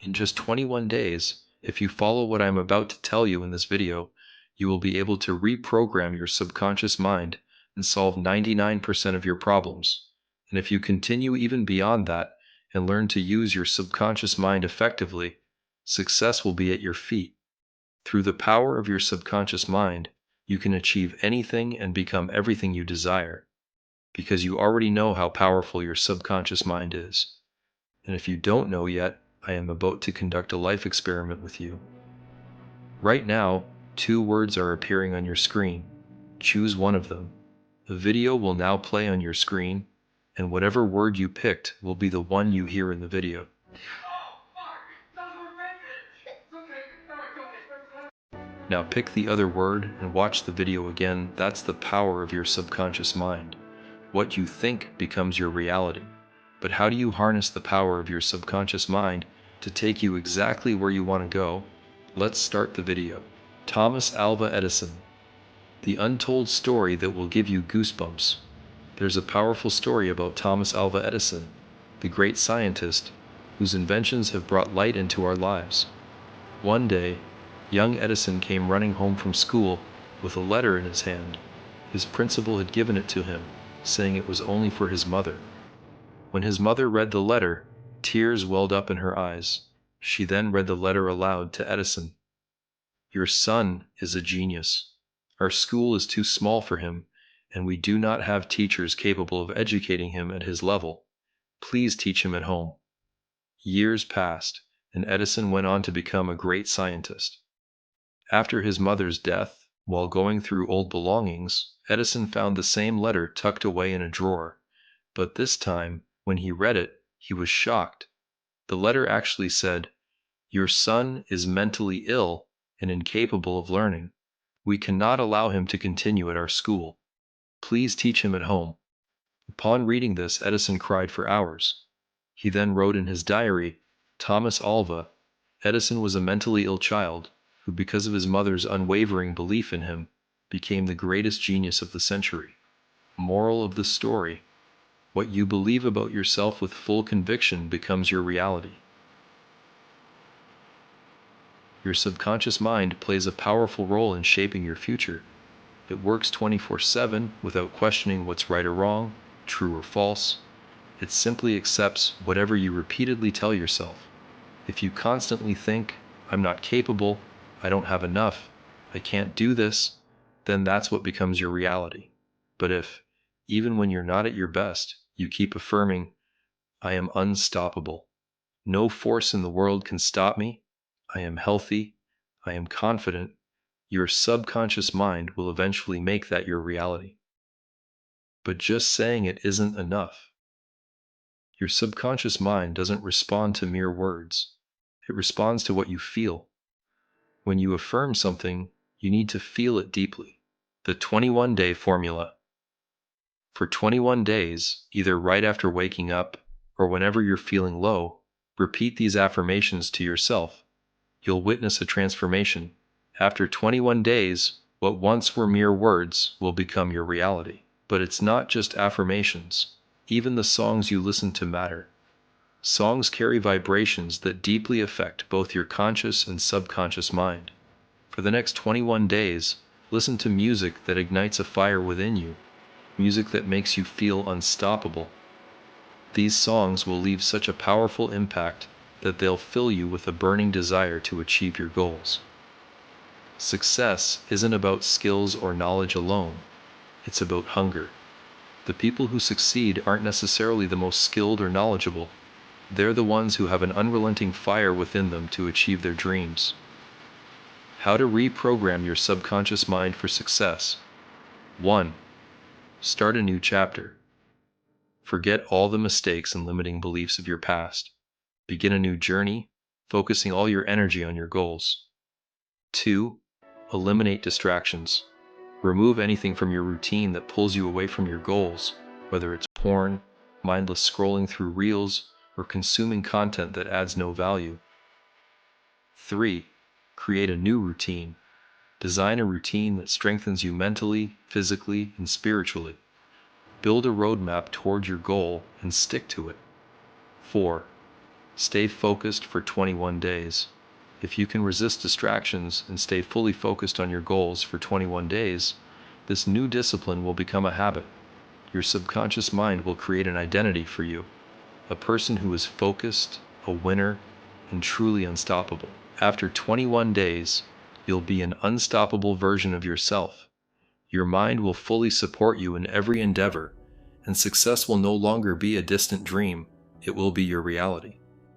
In just 21 days, if you follow what I'm about to tell you in this video, you will be able to reprogram your subconscious mind and solve 99% of your problems. And if you continue even beyond that and learn to use your subconscious mind effectively, success will be at your feet. Through the power of your subconscious mind, you can achieve anything and become everything you desire, because you already know how powerful your subconscious mind is. And if you don't know yet, I am about to conduct a life experiment with you. Right now, 2 words are appearing on your screen. Choose one of them. The video will now play on your screen, and whatever word you picked will be the one you hear in the video. Now pick the other word and watch the video again. That's the power of your subconscious mind. What you think becomes your reality. But how do you harness the power of your subconscious mind to take you exactly where you want to go? Let's start the video. Thomas Alva Edison. The untold story that will give you goosebumps. There's a powerful story about Thomas Alva Edison, the great scientist whose inventions have brought light into our lives. One day, young Edison came running home from school with a letter in his hand. His principal had given it to him, saying it was only for his mother. When his mother read the letter, tears welled up in her eyes. She then read the letter aloud to Edison. "Your son is a genius. Our school is too small for him, and we do not have teachers capable of educating him at his level. Please teach him at home." Years passed, and Edison went on to become a great scientist. After his mother's death, while going through old belongings, Edison found the same letter tucked away in a drawer. But this time, when he read it, he was shocked. The letter actually said, "Your son is mentally ill and incapable of learning. We cannot allow him to continue at our school. Please teach him at home." Upon reading this, Edison cried for hours. He then wrote in his diary, "Thomas Alva Edison was a mentally ill child who, because of his mother's unwavering belief in him, became the greatest genius of the century." Moral of the story: what you believe about yourself with full conviction becomes your reality. Your subconscious mind plays a powerful role in shaping your future. It works 24/7 without questioning what's right or wrong, true or false. It simply accepts whatever you repeatedly tell yourself. If you constantly think, "I'm not capable, I don't have enough, I can't do this," then that's what becomes your reality. But if, even when you're not at your best, you keep affirming, "I am unstoppable. No force in the world can stop me. I am healthy. I am confident," your subconscious mind will eventually make that your reality. But just saying it isn't enough. Your subconscious mind doesn't respond to mere words. It responds to what you feel. When you affirm something, you need to feel it deeply. The 21-day formula. For 21 days, either right after waking up or whenever you're feeling low, repeat these affirmations to yourself. You'll witness a transformation. After 21 days, what once were mere words will become your reality. But it's not just affirmations. Even the songs you listen to matter. Songs carry vibrations that deeply affect both your conscious and subconscious mind. For the next 21 days, listen to music that ignites a fire within you, music that makes you feel unstoppable. These songs will leave such a powerful impact that they'll fill you with a burning desire to achieve your goals. Success isn't about skills or knowledge alone. It's about hunger. The people who succeed aren't necessarily the most skilled or knowledgeable. They're the ones who have an unrelenting fire within them to achieve their dreams. How to reprogram your subconscious mind for success. 1. Start a new chapter. Forget all the mistakes and limiting beliefs of your past. Begin a new journey, focusing all your energy on your goals. 2. Eliminate distractions. Remove anything from your routine that pulls you away from your goals, whether it's porn, mindless scrolling through reels, or consuming content that adds no value. 3. Create a new routine. Design a routine that strengthens you mentally, physically, and spiritually. Build a roadmap toward your goal and stick to it. 4. Stay focused for 21 days. If you can resist distractions and stay fully focused on your goals for 21 days, this new discipline will become a habit. Your subconscious mind will create an identity for you, a person who is focused, a winner, and truly unstoppable. After 21 days, you'll be an unstoppable version of yourself. Your mind will fully support you in every endeavor, and success will no longer be a distant dream, it will be your reality.